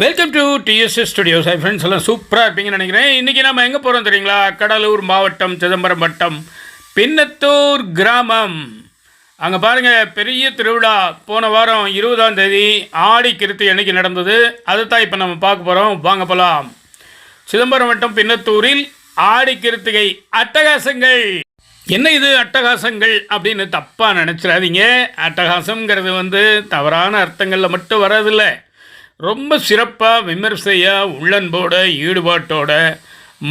Welcome to TDS studios. Hi friends, எல்லாம் சூப்பராக இருப்பீங்கன்னு நினைக்கிறேன். இன்றைக்கி நம்ம எங்கே போகிறோம் தெரியுங்களா? கடலூர் மாவட்டம், சிதம்பரம் வட்டம், பின்னத்தூர் கிராமம். அங்கே பாருங்கள், பெரிய திருவிழா போன வாரம் 20ஆம் தேதி ஆடி கிருத்தி அன்னைக்கு நடந்தது. அதை தான் இப்போ நம்ம பார்க்க போகிறோம். வாங்க போகலாம். சிதம்பரம் வட்டம் பின்னத்தூரில் ஆடி கிருத்திகை அட்டகாசங்கள். என்ன இது அட்டகாசங்கள் அப்படின்னு தப்பாக நினச்சிடாதீங்க. அட்டகாசங்கிறது தவறான அர்த்தங்களில் மட்டும் வர்றதில்லை. ரொம்ப சிறப்பாக விமர்சையாக உள்ளன்போட ஈடுபாட்டோட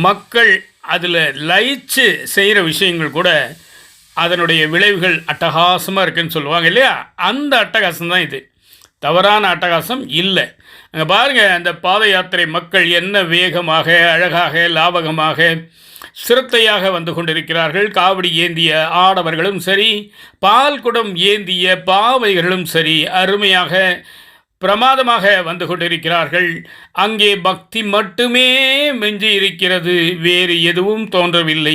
மக்கள் அதில் லயிச்சு செய்கிற விஷயங்கள் கூட அதனுடைய விளைவுகள் அட்டகாசமாக இருக்குதுன்னு சொல்லுவாங்க இல்லையா? அந்த அட்டகாசம் தான் இது. தவறான அட்டகாசம் இல்லை. அங்கே பாருங்கள், அந்த பாத யாத்திரை மக்கள் என்ன வேகமாக, அழகாக, லாபகமாக, சிரத்தையாக வந்து கொண்டிருக்கிறார்கள். காவடி ஏந்திய ஆடவர்களும் சரி, பால் குடம் ஏந்திய பாவைகளும் சரி, அருமையாக பிரமாதமாக வந்து கொண்டிருக்கிறார்கள். அங்கே பக்தி மட்டுமே மிஞ்சி இருக்கிறது, வேறு எதுவும் தோன்றவில்லை.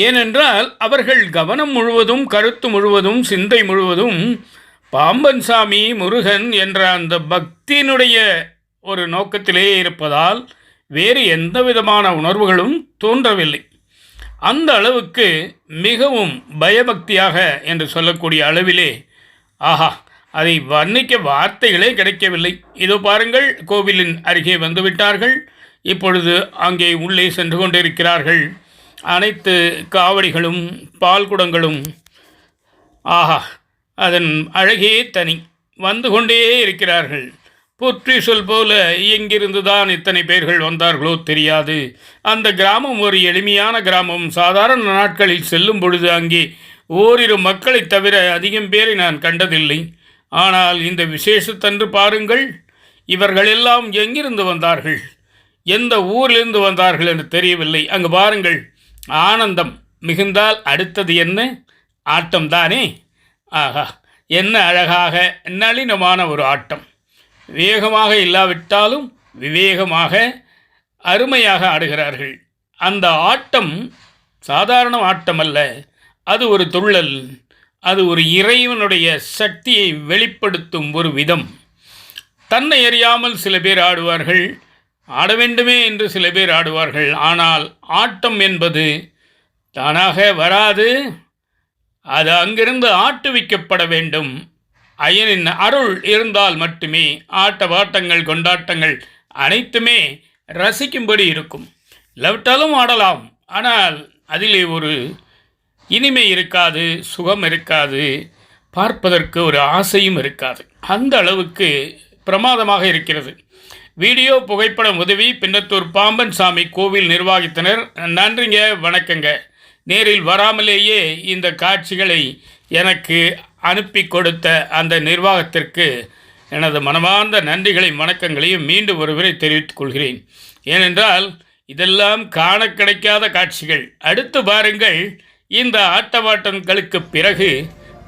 ஏனென்றால் அவர்கள் கவனம் முழுவதும், கருத்து முழுவதும், சிந்தை முழுவதும் பாம்பன் சாமி முருகன் என்ற அந்த பக்தியினுடைய ஒரு நோக்கத்திலே இருப்பதால் வேறு எந்த விதமான உணர்வுகளும் தோன்றவில்லை. அந்த அளவுக்கு மிகவும் பயபக்தியாக என்று சொல்லக்கூடிய அளவிலே, ஆஹா, அதை வர்ணிக்க வார்த்தைகளே கிடைக்கவில்லை. இதோ பாருங்கள், கோவிலின் அருகே வந்துவிட்டார்கள். இப்பொழுது அங்கே உள்ளே சென்று கொண்டிருக்கிறார்கள். அனைத்து காவடிகளும் பால்குடங்களும், ஆஹா, அதன் அழகே தனி, வந்து கொண்டே இருக்கிறார்கள். புற்றி சொல் போல எங்கிருந்து தான் இத்தனை பேர்கள் வந்தார்களோ தெரியாது. அந்த கிராமம் ஒரு எளிமையான கிராமம். சாதாரண நாட்களில் செல்லும் பொழுது அங்கே ஓரிரு மக்களை தவிர அதிகம் பேரை நான் கண்டதில்லை. ஆனால் இந்த விசேஷத்தன்று பாருங்கள், இவர்களெல்லாம் எங்கிருந்து வந்தார்கள், எந்த ஊரிலிருந்து வந்தார்கள் என்று தெரியவில்லை. அங்கு பாருங்கள், ஆனந்தம் மிகுந்தால் அடுத்தது என்ன? ஆட்டம்தானே. ஆஹா, என்ன அழகாக நளினமான ஒரு ஆட்டம். வேகமாக இல்லாவிட்டாலும் விவேகமாக அருமையாக ஆடுகிறார்கள். அந்த ஆட்டம் சாதாரண ஆட்டம் அல்ல, அது ஒரு துள்ளல். அது ஒரு இறைவனுடைய சக்தியை வெளிப்படுத்தும் ஒரு விதம். தன்னை அறியாமல் சில பேர் ஆடுவார்கள், ஆட வேண்டுமே என்று சில பேர் ஆடுவார்கள். ஆனால் ஆட்டம் என்பது தானாக வராது, அது அங்கிருந்து ஆட்டுவிக்கப்பட வேண்டும். அயனின் அருள் இருந்தால் மட்டுமே ஆட்ட பாட்டங்கள், கொண்டாட்டங்கள் அனைத்துமே ரசிக்கும்படி இருக்கும். இல்லாவிட்டாலும் ஆடலாம், ஆனால் அதிலே ஒரு இனிமை இருக்காது, சுகம் இருக்காது, பார்ப்பதற்கு ஒரு ஆசையும் இருக்காது. அந்த அளவுக்கு பிரமாதமாக இருக்கிறது. வீடியோ புகைப்படம் உதவி பின்னத்தூர் பாம்பன் சாமி கோவில் நிர்வாகத்தினர், நன்றிங்க, வணக்கங்க. நேரில் வராமலேயே இந்த காட்சிகளை எனக்கு அனுப்பி கொடுத்த அந்த நிர்வாகத்திற்கு எனது மனமார்ந்த நன்றிகளையும் வணக்கங்களையும் மீண்டும் ஒருவரை தெரிவித்துக் கொள்கிறேன். ஏனென்றால் இதெல்லாம் காண கிடைக்காத காட்சிகள். அடுத்து பாருங்கள், இந்த ஆட்டவாட்டங்களுக்கு பிறகு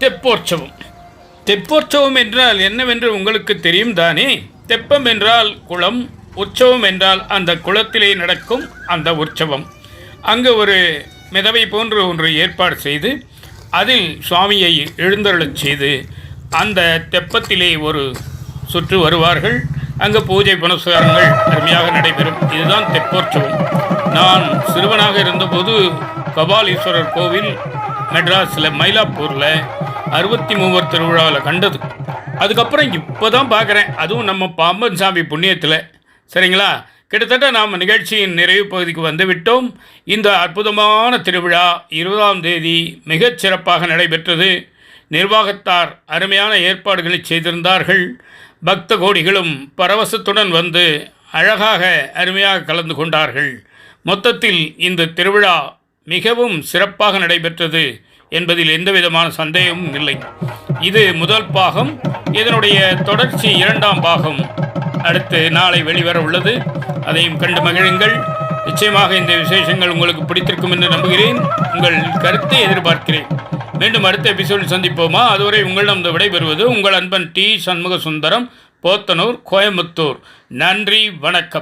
தெப்போற்சவம். தெப்போற்சவம் என்றால் என்னவென்று உங்களுக்கு தெரியும் தானே? தெப்பம் என்றால் குளம், உற்சவம் என்றால் அந்த குளத்திலே நடக்கும் அந்த உற்சவம். அங்கு ஒரு மிதவை போன்று ஒன்று ஏற்பாடு செய்து அதில் சுவாமியை எழுந்தருளச் செய்து அந்த தெப்பத்திலே ஒரு சுற்று வருவார்கள். அங்கு பூஜை புனஸ்காரங்கள் அருமையாக நடைபெறும். இதுதான் தெப்போற்சவம். நான் சிறுவனாக இருந்தபோது கபாலீஸ்வரர் கோவில் மெட்ராஸில் மயிலாப்பூரில் 63 திருவிழாவில் கண்டது. அதுக்கப்புறம் இப்போ தான் பார்க்குறேன், அதுவும் நம்ம பாம்பன் சாமி புண்ணியத்தில். சரிங்களா? கிட்டத்தட்ட நாம் நிகழ்ச்சியின் நிறைவு பகுதிக்கு வந்துவிட்டோம். இந்த அற்புதமான திருவிழா 20ஆம் தேதி மிகச் சிறப்பாக நடைபெற்றது. நிர்வாகத்தார் அருமையான ஏற்பாடுகளை செய்திருந்தார்கள். பக்த கோடிகளும் பரவசத்துடன் வந்து அழகாக அருமையாக கலந்து கொண்டார்கள். மொத்தத்தில் இந்த திருவிழா மிகவும் சிறப்பாக நடைபெற்றது என்பதில் எந்த விதமான சந்தேகமும் இல்லை. இது முதல் பாகம். இதனுடைய தொடர்ச்சி 2ஆம் பாகம் அடுத்து நாளை வெளிவர உள்ளது. அதையும் கண்டு மகிழுங்கள். நிச்சயமாக இந்த விசேஷங்கள் உங்களுக்கு பிடித்திருக்கும் என்று நம்புகிறேன். உங்கள் கருத்தை எதிர்பார்க்கிறேன். மீண்டும் அடுத்த எபிசோடில் சந்திப்போமா? அதுவரை உங்களிடம் விடைபெறுவது உங்கள் அன்பன் டி. சண்முக சுந்தரம், போத்தனூர், கோயம்புத்தூர். நன்றி, வணக்கம்.